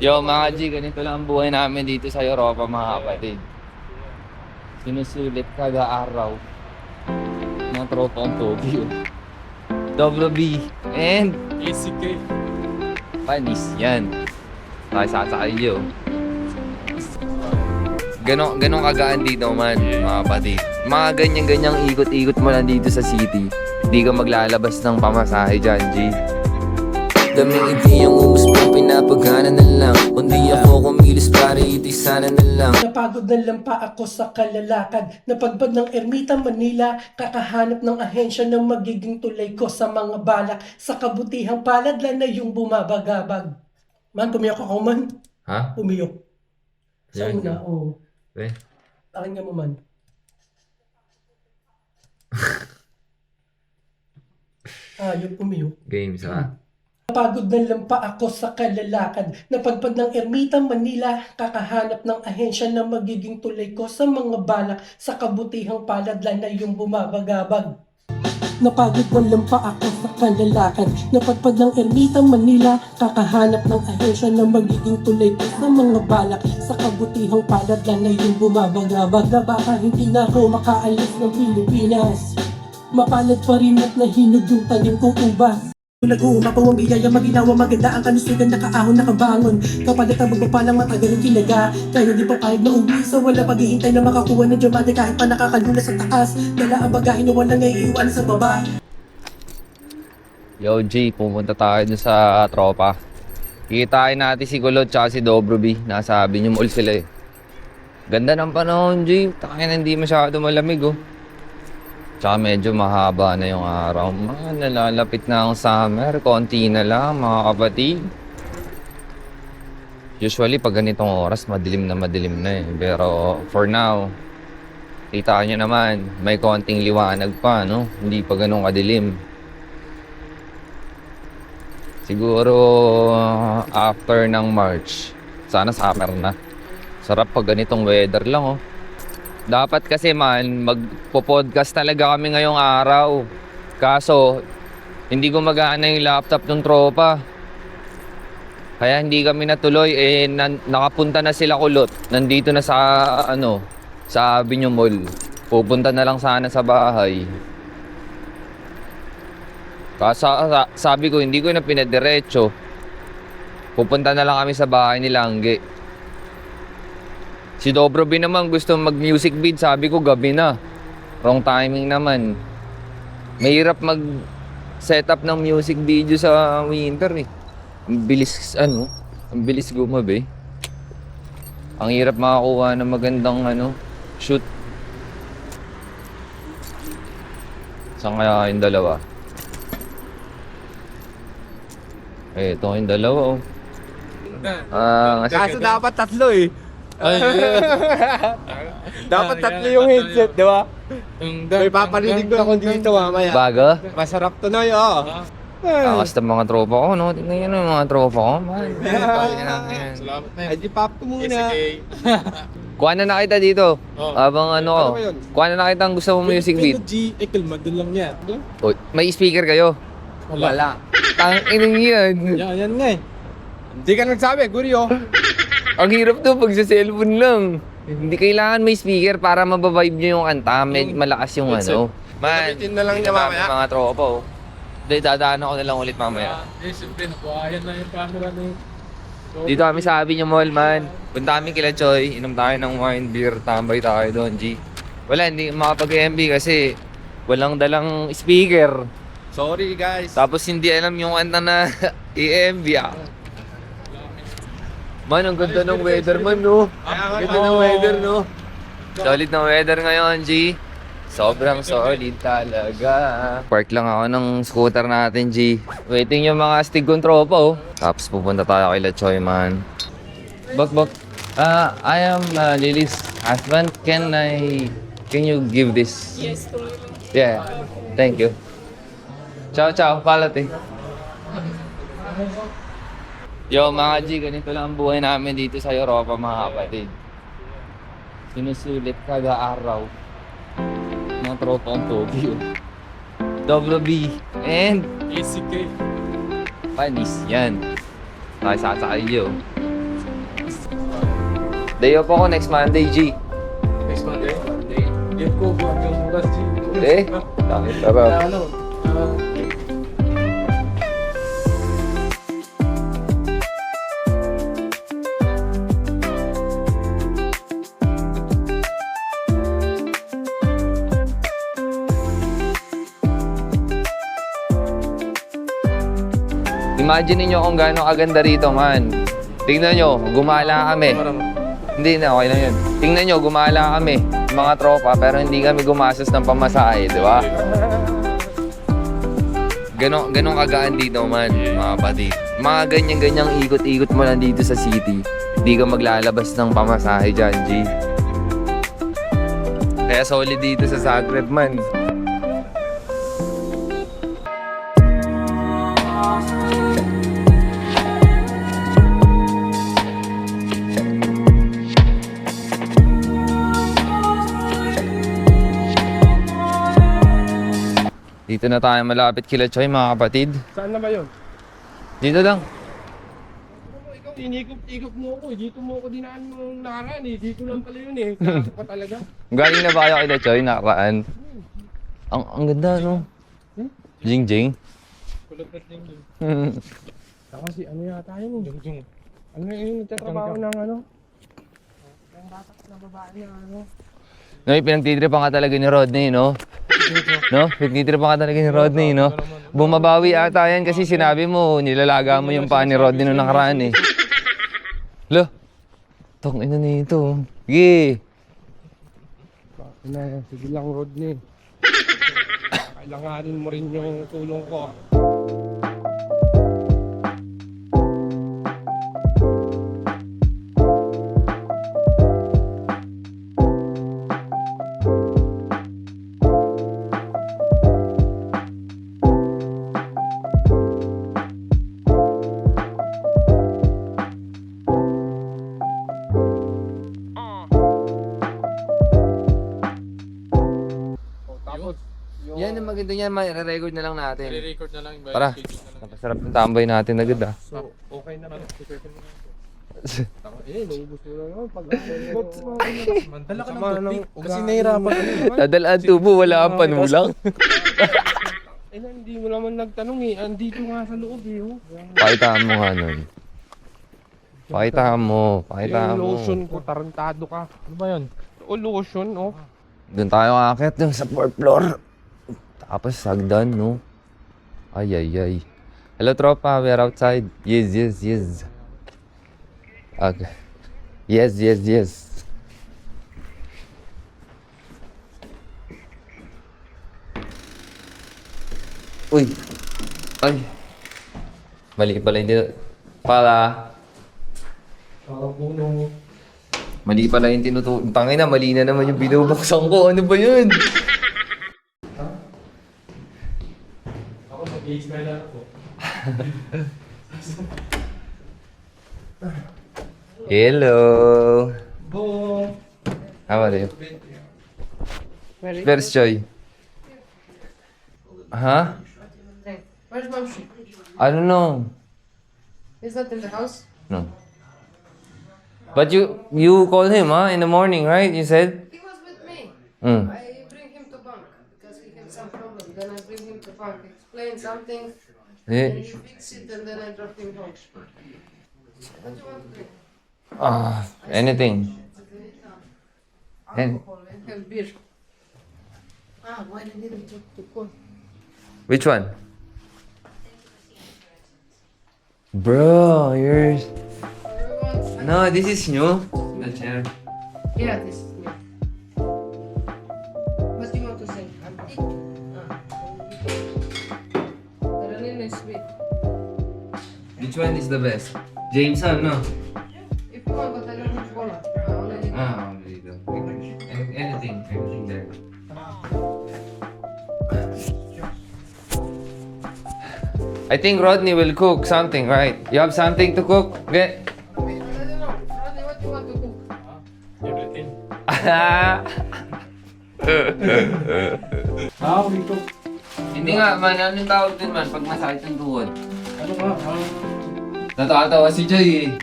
Yo mga G, ganito lang ang buhay namin dito sa Europa mga kapatid. Sinusulit kada araw ng tropang Tokyo. Double B and ACK. panis yan. Tayo sasakay yo. Ganon kagaan dito man mga kapatid. Mga ganyan-ganyang ikot-ikot mo lang dito sa city. Hindi ka maglalabas ng pamasahe dyan, G. Daming ideyang umusbong, pinapagana na lang. Kundi ako kumilos para ito'y sana na lang. Napagod na lampa ako sa kalalakad. Napadpad ng Ermita, Manila. Kakahanap ng ahensya na magiging tulay ko sa mga balak. Sa kabutihang palad lang na yung bumabagabag. Man, pumiyok ako man. Ha? Pumiyok. Sa Yan. una, oo. Eh? Akin nga mo man. Ayok, pumiyok. Games ha? Napagod na lampa ako sa kalalakad. Napadpad ng Ermita, Manila. Kakahanap ng ahensya na magiging tulay ko sa mga balak. Sa kabutihang palad lang na yung bumabagabag. Napagod na lampa ako sa kalalakad. Napadpad ng Ermita, Manila. Kakahanap ng ahensya na magiging tulay ko sa mga balak. Sa kabutihang palad lang na yung bumabagabag. Na baka hindi na ako makaalis ng Pilipinas. Mapalad pa rin at nahinog yung tanim kong ubas. Nag-uumapaw ang biyaya, maginawa maganda ang kanusugan, nakaahon, nakabangon. Kapalit ang magpapalang matagal ng kinaga. Kaya di pa kahit na uwi, so wala paghihintay na makakuha ng diamante kahit pa nakakalula sa taas. Dala ang bagahe na walang naiiwan sa baba. Yo G, pumunta tayo dun sa tropa. Kikitain natin si Kulot tsaka si Dobroby. Nasa Avenue Mall sila eh. Ganda ng panahon G, takin hindi masyado malamig oh. Tsaka medyo mahaba na yung araw. Nalalapit na ang summer. Konti na lang mga kapatid. Usually pag ganitong oras madilim na eh. Pero for now, kita nyo naman, may konting liwanag pa, no? Hindi pa ganun kadilim. Siguro after ng March, sana summer na. Sarap pag ganitong weather lang oh. Dapat kasi man, magpo-podcast talaga kami ngayong araw. Kaso, hindi gumagana yung laptop ng tropa. Kaya hindi kami natuloy. Nakapunta na sila Kulot. Nandito na sa, sa Avenue Mall. Pupunta na lang sana sa bahay. Kaso, sabi ko, hindi ko na pinadiretso. Pupunta na lang kami sa bahay ni Langge. Si Dobroby naman gusto mag-music vid, sabi ko gabi na. Wrong timing naman. Mahirap mag-setup ng music video sa winter eh. Ang bilis gumabi. Ang hirap makakuha ng magandang shoot. Saan kaya yung dalawa? Ito yung dalawa oh. Kaso dapat tatlo eh. Dapat tatlo yung headset, di ba? May paparinig ko ako dito mamaya. Bago? Masarap to na yun. Takas ng mga tropa ko, no? Tingnan yun yung mga tropa ko. Man, Salamat na yun. Ay, di pop ko muna. kuha na nakita dito. Habang ko. Ano ba yun? Kuha na nakita ang gusto mong music beat. G, Ekelman, doon lang yan. Oh, may speaker kayo? Wala. Tang inang yan. Yan nga eh. Hindi ka nagsabi, Guryo. Ang hirap to pag sa cellphone lang. Hindi kailangan may speaker para mabavibe nyo yung kanta. Malakas yung Man, Gamitin na lang niya madami mamaya. mga tropa oh. Hindi, dadaan ako na lang ulit mamaya. Siyempre, nakuhayan na yung camera na yun. Dito kami sa Avenue Mall, man. Punta kami kila Choy. Inom tayo ng wine, beer. Tambay tayo doon, G. Wala, hindi makapag-MB kasi walang dalang speaker. Sorry guys. Tapos hindi alam yung kanta na i-MB ah. Man, ang ganda ng weather man, no? Ganda ng weather, no? Solid na weather ngayon, G. Sobrang solid talaga. Park lang ako ng scooter natin, G. Waiting yung mga astig kong tropa, oh. Tapos pupunta tayo kay La Choy, man. Bok. I am Lily's husband. Can you give this? Yes, yeah. Thank you. Ciao. Palate. Yo mga G, ganito lang ang buhay namin dito sa Europa mga kapatid. Sinusulit kada araw ng tropang Tokyo. Double B and ACK. panis yan. Tayo sasakay yo. Day off ako next Monday, G. Next Monday? Monday. Yan ko ba hanggang bukas, G? Eh? Bakit? Sarap. Ano? Imagine niyo kung gaano kaganda rito, man. Tingnan nyo, gumala kami. Hindi na, okay na yun. Tingnan nyo, gumala kami. Mga tropa, pero hindi kami gumastos ng pamasahe, di ba? Ganong kagaan dito, man, mga kapatid. Mga ganyan-ganyang ikot-ikot mo lang dito sa city. Hindi ka maglalabas ng pamasahe dyan, G. Kaya solid dito sa Zagreb, man. Dito na tayo malapit kila Choy, mga kapatid. Saan na ba yun? Dito lang. Ikaw, inikot-ikot mo ako. Dito mo ako dinaan mo nakaraan eh. Dito lang pala yun eh. Kaso pa talaga. Galing na ba kayo kila Choy, nakaraan? Ang ganda, no? Jing-jing. Kulot at ding ding. Kasi ano yata yun eh. Ano yun? Nagtatrabaho ng ano? Ng batak na babae na ano. No, pinagtitripan ka talaga ni Rodney, no? No? Pinagtitripan ka talaga ni Rodney, no? Bumabawi ata yan kasi sinabi mo, nilalaga mo yung paa ni Rodney nung nakaraan, eh. Lo, tong ina nito. Sige. Sige lang, Rodney. Kailanganin mo rin yung tulong ko. Yan ang maganda niyan, ma-record na lang natin. I-record na lang. Tara, napasarap ng tambay natin agad, ah. So, okay na lang. Naubos mo na naman. Mandala ka ng tubig. Kasi nahirapan ka naman. Dadalaan tubo, wala kang panulang. Hindi mo naman nagtanong eh. Andito nga sa loob eh. Pakitaan mo nga nun. Pakitaan mo, pakitaan Yung mo. lotion ko, tarantado ka. Ano ba yun? O lotion, oh. Doon tayo kakakit dun sa 4th floor. Tapos sagdan, no? Ay, ay, ay. Hello, tropa. We're outside. Yes, yes, yes. Okay. Yes, yes, yes. Uy. Ay. Mali pala hindi. Pala. Mali pala yung tinutulog. Tangina, mali na naman yung binubuksan ko. Ano ba yun? Ako mag-i-smile lang ako. Hello. Boom! How are you? Where's Joy? Huh? Where's Mamshi? I don't know. He's not in the house. No. But you called him, huh? In the morning, right? You said? He was with me. Mm. I bring him to bank because he had some problem. Then I bring him to bank, explain something, Yeah. and he fix it, and then I drop him home. What do you want to drink? Anything. And Alcohol and have beer. Why did you to call? which one? Bro, yours. No, this is new. The chair. Yeah, this is me. What do you want to say? Carolina is sweet. Which one is the best? Jameson, no? If you want, but I don't have cola. Only Dito. Anything there. I think Rodney will cook something, right? You have something to cook? Okay. I don't know. Rodney, what do you want to cook? Everything. Dito. Hindi nga, man. Ano yung tawag din, man? Pag masakit ng tuhod. Ano ka? Natatawa si Joy, eh.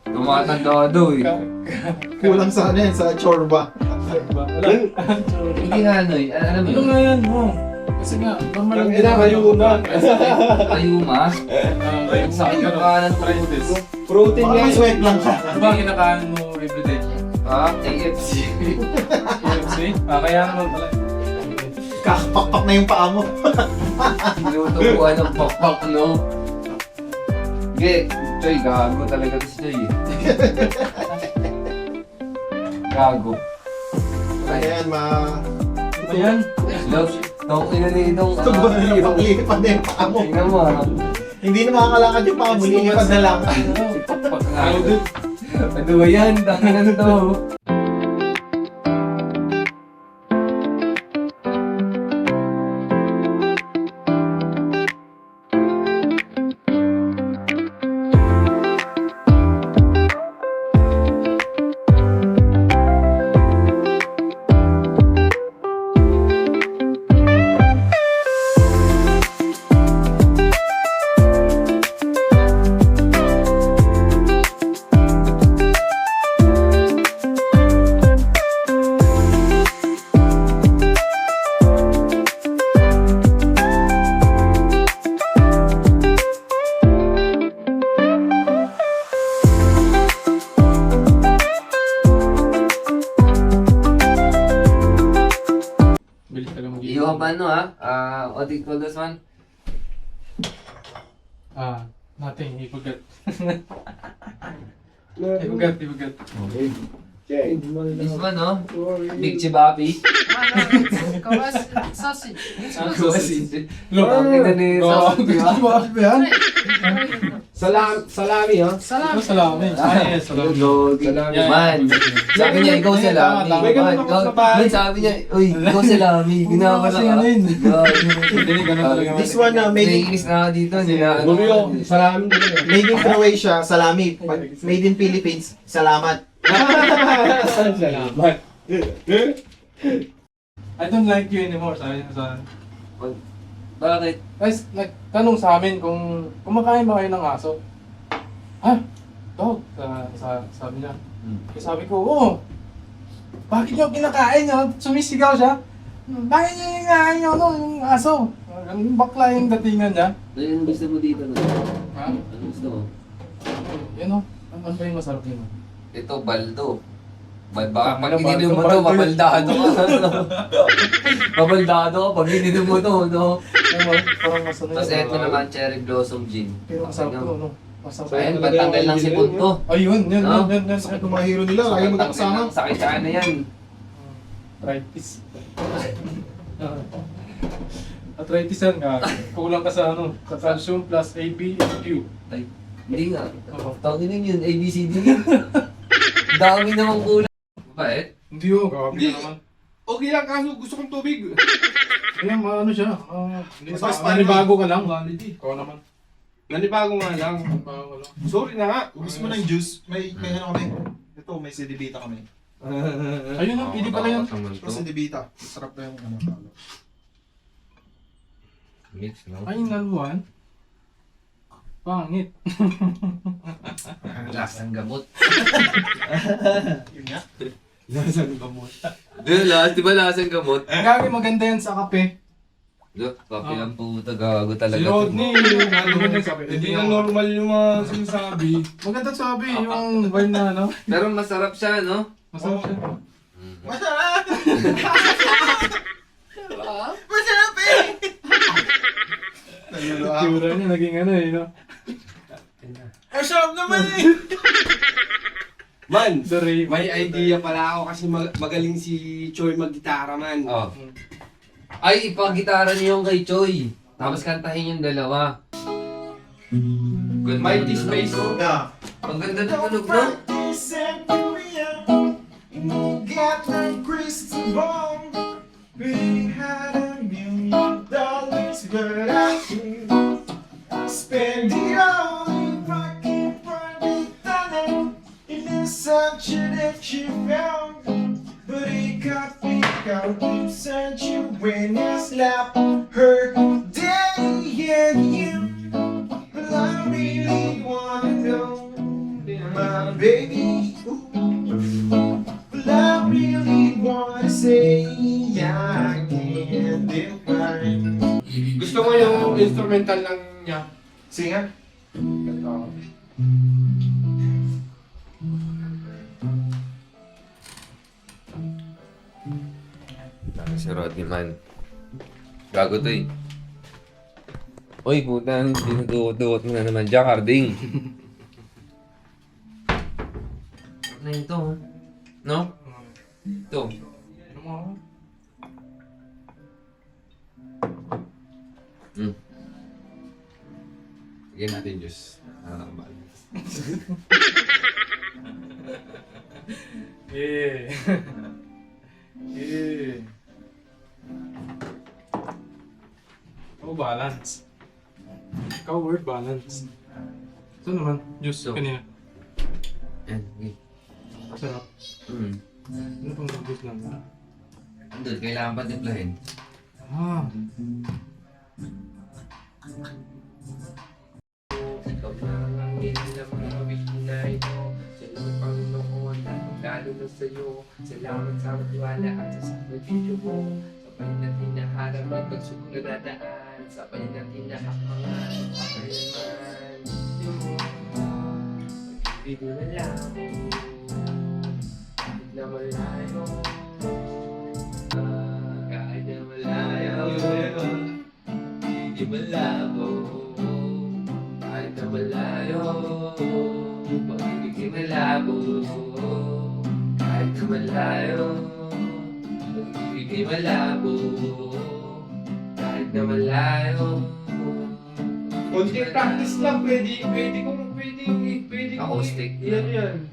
Tumatanda daw eh. Kulang sa ano yan, sa chorba. Hindi nga ano eh. Alam mo Ano yun? nga yan, mo? Kasi nga, normal Ang lang ina, ayuna. Ayuma. Sa akin yung kanan ko. Protein Baka nga yun. sweat lang ka. Ano ba ang kinakain mo everyday? Ha? AFC. KFC? Kaya naman pala. Kakapakpak na yung paa mo. Tinutubuan ng pakpak, no? Sige, Choy, gago talaga to si Choy eh. Gago. Ayan, Ayan. Love, tawag ina nitong... Lipat na yung paa mo. Tingnan mo ha. Hindi na makakalakad yung paa mo, lilipad na lang. Pakpak nga. Ano ba yan? Tangin ano to? Bilis ka lang mag-iwan. Iyo pa ano ha? What do you call this one? Nothing. Ibagat. Ibagat. This one no? Big Chibapi. Sausage. Look, Ang ina ni sausage, di ba? Salami, ha? Salami. Salami. Ay, salami. Salami. Man, sabi niya, ikaw salami. May ganun ako sa bahay. Man, sabi niya, uy, ikaw salami. Ginawa Kasi na ano yun? Gago. Hindi, ganun talaga. This one, Naiinis na ako dito. Bumio, salami din. made in Croatia, salami. Made in Philippines, salamat. Salamat. I don't like you anymore. Sabi niya sa akin. Bakit? Guys, nagtanong sa amin kung kumakain ba kayo ng aso. Ha? Dog? Sabi niya. Eh, sabi ko, oo. Bakit niyo kinakain niyo? Sumisigaw siya. Bakit niyo kinakain niyo yung aso? Yung bakla yung datingan niya. Ano gusto mo dito? Ha? Ano gusto mo? Yan o. Ano ba yung masarap yun? Ito, baldo. Baka pag Ano, ininom mo baldo, to, baldo. mabaldado ka. Mabaldado ka pag ininom mo to, no? Parang masarap. Tapos eto naman, cherry blossom gin. Pero masarap to, no? Masarap. Ayun, pantanggal ng sipon to. Ayun, yun. Sakit ng mga hero nila, ayaw mo Pantanggal nakasama. ng sakit sa ano yan. Arthritis. Arthritis yan ka. Kulang ka sa ano, sa calcium plus A, B, and Q. Ay, hindi nga. Oo. Tanginin yun, ABCD. Dami namang kulang. Bakit? Hindi yun, grabe ka naman. Okay lang, kaso gusto kong tubig. Kaya ano siya, Mas nanibago ka lang. Quality. Ikaw naman. Nanibago nga lang. Nanibago ka lang. Sorry na nga. Ubus mo ng juice, may ano kami. Ito, may sedibita kami. Ayun na, pili pala yan. Ito sedibita. Sarap na yung ano. Mix, no? Ay, naluan. Pangit. Lasang gamot. Yun nga. Nasaan ka mo? Di ba lasang gamot? Gagi maganda yan sa kape. Look, kape lang puta, gago talaga. Si Rodney, nalulunod sa Hindi na normal yung mga sinasabi. Maganda sabi, yung wine na ano. Pero masarap siya, no? Masarap siya. Masarap! Masarap eh! Naluluha. Tura niya naging ano eh, no? Masarap naman eh! Man, Sorry. may idea pala ako kasi magaling si Choi mag-gitara man. Oh. Ay, ipag-gitara niyo yung kay Choi. Tapos kantahin yung dalawa. Ganda Mighty ng Space, tunog, no? Yeah. Ang ganda ng tunog, no? Got my crystal ball. We had $1 million, but I can't spend it all if I can't find it. It is such that you found, but it got me out to search you when I slap her day, yeah, you. But I really wanna know, my Well, I really wanna say I can't define. Gusto mo yung instrumental lang niya? Sige nga. Ito. Si Rodney man. Gago to eh. Uy, puta, dinuduot mo na naman dyan, Harding. Na ito, no? Ito. Ano mo? Lagyan natin juice. Yeah. Yeah. Oh, balance. Ikaw word balance. Ito naman, juice Ito. kanina. Yan, okay. Sarap. Ano pang juice lang? Andun, kailangan pa timplahin. Ah. Ikaw lang ang nilalamawit na ito. Salamat Panginoon, lalo na sa'yo. Salamat sa matiwala at sa sakripisyo mo. Sabay natin naharap at pagsubok na dadaan. Sabay natin nakapangan at pakailaman. Pag-ibig mo na lang, kahit na malayo. Kahit na malayo, hindi malabo. Kahit na malayo, pag-ibig ay malabo. Kahit na malayo, pag-ibig ay malabo. Kahit na malayo. Konting practice lang, pwede Acoustic. Yan.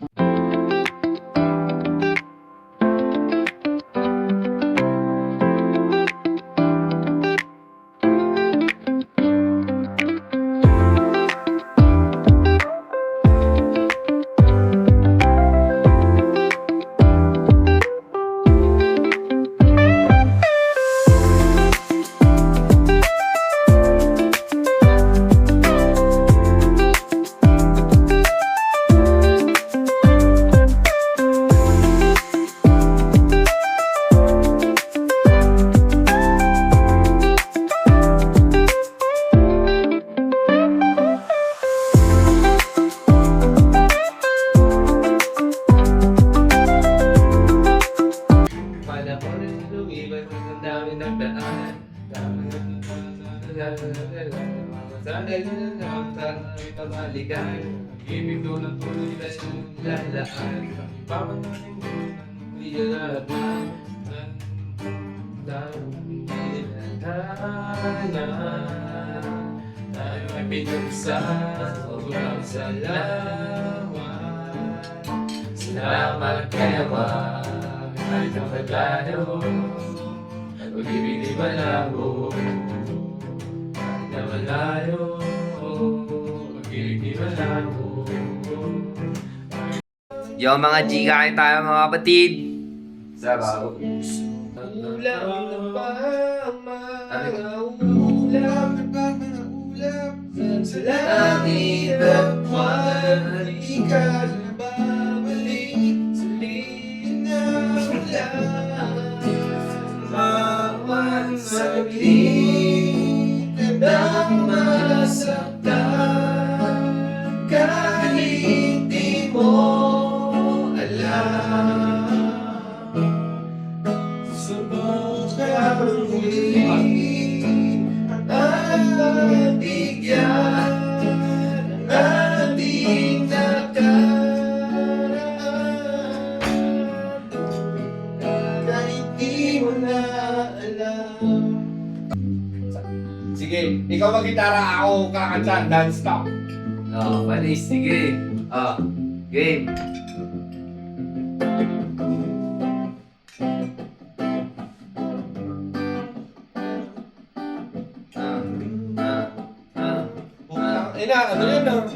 Panahon na lumipas, mas ang dami ng daan. Sana'y naramdaman na maligan. Ibig doon ang tuloy na Lalaan, Papananin mo. hindi na lahat tayo ay pinagsan. Sobrang salamat. Salamat kaya kahit ang maglayo. Pag-ibig di malabo. Kahit na malayo. Pag-ibig di malabo. Yo mga G, kain tayo mga kapatid. Sabaw. Ulam na ba ang mga ulam? Sa langit at buwan, di ka na babalik sa linaw lang. Bawat saglit na masaktan, kahit di mo alam. Subukang muli at bigyan ang ating nakaraan. Kahit di mo na alam. Sige, ikaw mag-gitara, ako kakanta, non-stop. Panis, sige. Game. Ina, ano yun no?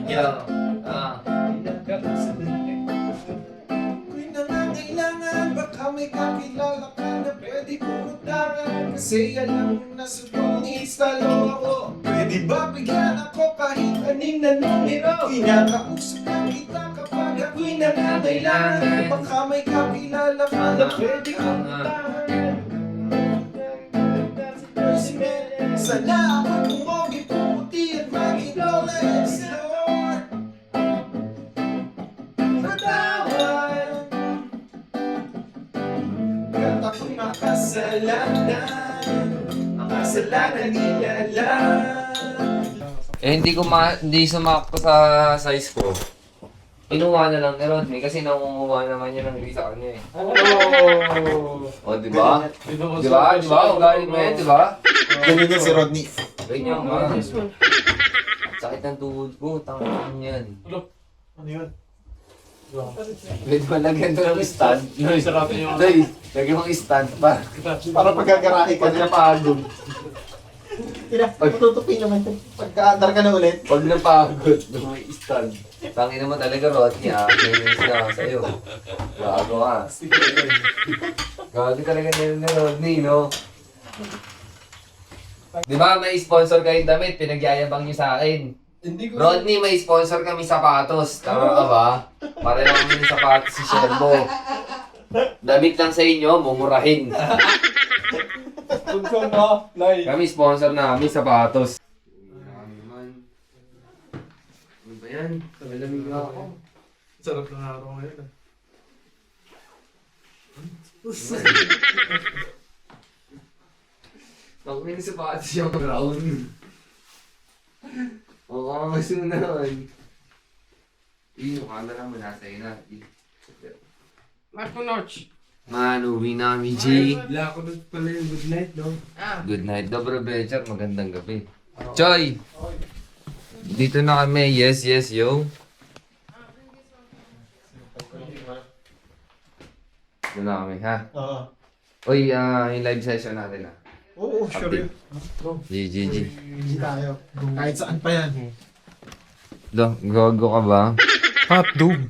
Yo. Ako'y nangangailangan, baka may kakilala ka na pwede pumuntahan. Kasi alam mo na subong instalo ako. Pwede ba bigyan ako kahit aning na numero? Kinakausap lang kita kapag ko'y nangangailangan. Baka may kakilala ka na pwede kong utangan. Salamat kung mogi puti at maging flawless, Lord. Patawad kat ako'y makasalanan. Ang kasalanan nilalang. Hindi sumakto sa size ko. Inuha na lang ni Rodney kasi nangunguha naman niya ng sa kanya eh. O, di ba? Di ba? Di ba? Ugali mo yan, di ba? Ganun yan si Rodney. Ganyan ka. Sakit ng tuhod ko, tangan yan. Ano yun? Pwede ba lagyan ito ng stand? Sarapin yung... Day, lagyan mong stand pa. Para pagkagarahe ka Pag napagod. Pagtutupi naman ito. Pagka-andar ka na ulit. Pag napagod, may stand. Tangin naman talaga, Rodney, ah. Ganyan siya sa'yo. Gago ka. Gago talaga ni Rodney, no? Di ba may sponsor kayong damit, pinagyayabang niyo sa akin. Hindi ko... Rodney, may sponsor kami sapatos. Tama ka ba? Para lang kami ng sapatos si Shelbo. Damit lang sa inyo, mumurahin. Sponsor na, Lai. Kami sponsor namin sapatos. Ano ba yan? Malamig na ako. Sarap ng araw ngayon. Ako may sapatos yung brown. Oo, masunan. Yung camera mo nasa ina. Marco Notch. Manu, Winami G. Wala ako nun pala yung good night, no? Good night, dobro becher, magandang gabi. Choy! Dito na kami, yes, yes, yo. Dito na kami, ha? Oo. Uy, yung live session natin, ha? Oo, sure. GGG. Hindi tayo. Kahit saan pa yan. Do, gago ka ba? Hotdog.